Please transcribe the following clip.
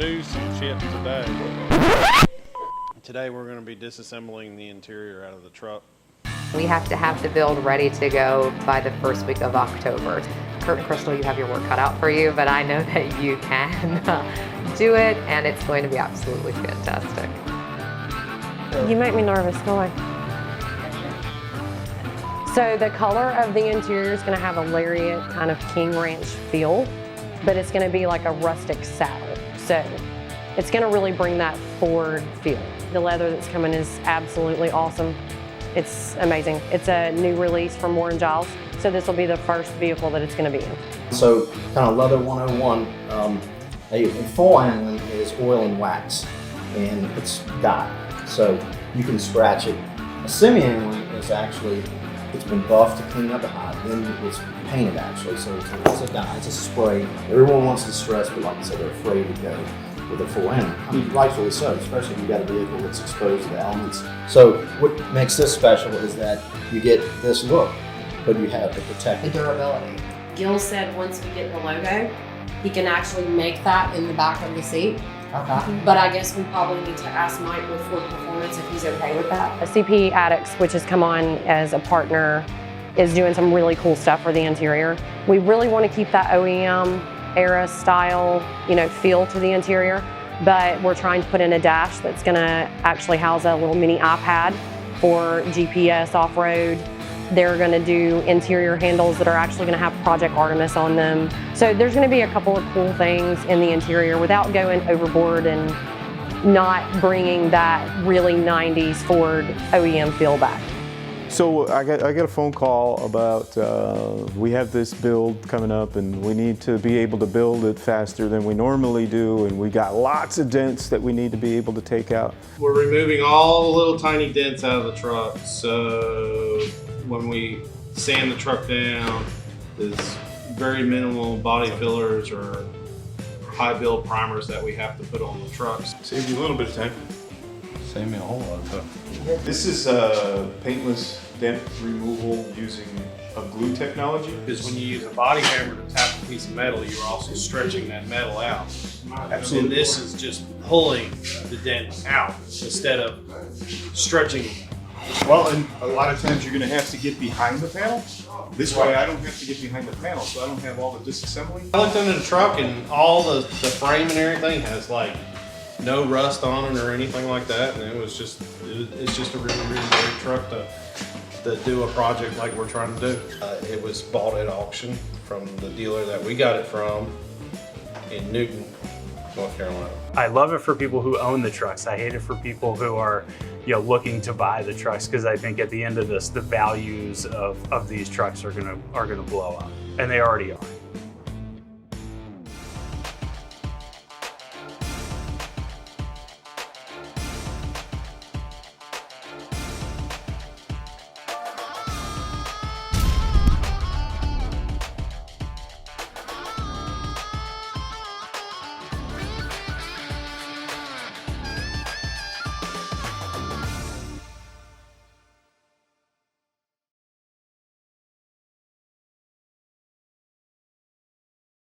do some shit today. Today we're going to be disassembling the interior out of the truck. We have to have the build ready to go by the first week of October. Kurt and Crystal, you have your work cut out for you, but I know that you can do it, and it's going to be absolutely fantastic. You make me nervous, go away. So the color of the interior is going to have a lariat kind of King Ranch feel, but it's going to be like a rustic saddle. So it's going to really bring that Ford feel. The leather that's coming is absolutely awesome. It's amazing. It's a new release from Warren Giles, so this will be the first vehicle that it's going to be in. So kind of leather 101, a full handling is oil and wax, and it's dye, so you can scratch it. A semi-handling is actually, it's been buffed to clean up the hide, then it's painted actually, so it's a dye, it's a spray. Everyone wants to stress, but like I said, they're afraid to go with a full handle. I mean, rightfully so, especially if you've got a vehicle that's exposed to the elements. So what makes this special is that you get this look, but you have the protective. The durability. Gil said once we get the logo, he can actually make that in the back of the seat. Okay. But I guess we probably need to ask Mike with Ford Performance if he's okay with that. CP Addicts, which has come on as a partner, is doing some really cool stuff for the interior. We really want to keep that OEM era style, feel to the interior, but we're trying to put in a dash that's going to actually house a little mini iPad for GPS off-road. They're going to do interior handles that are actually going to have Project Artemis on them. So there's going to be a couple of cool things in the interior without going overboard and not bringing that really 90s Ford OEM feel back. So I got a phone call about we have this build coming up and we need to be able to build it faster than we normally do, and we got lots of dents that we need to be able to take out. We're removing all the little tiny dents out of the truck, so when we sand the truck down, there's very minimal body fillers or high build primers that we have to put on the trucks. Save you a little bit of time. Save me a whole lot of time. This is paintless dent removal using a glue technology. Because when you use a body hammer to tap a piece of metal, you're also stretching that metal out. Absolutely. And this is just pulling the dent out instead of stretching it. Well, and a lot of times you're going to have to get behind the panel. This way I don't have to get behind the panel, so I don't have all the disassembly. I looked under the truck and all the frame and everything has like no rust on it or anything like that, and it's just a really great truck to do a project like we're trying to do. It was bought at auction from the dealer that we got it from in Newton, North Carolina. I love it for people who own the trucks. I hate it for people who are looking to buy the trucks, because I think at the end of this, the values of these trucks are gonna blow up, and they already are.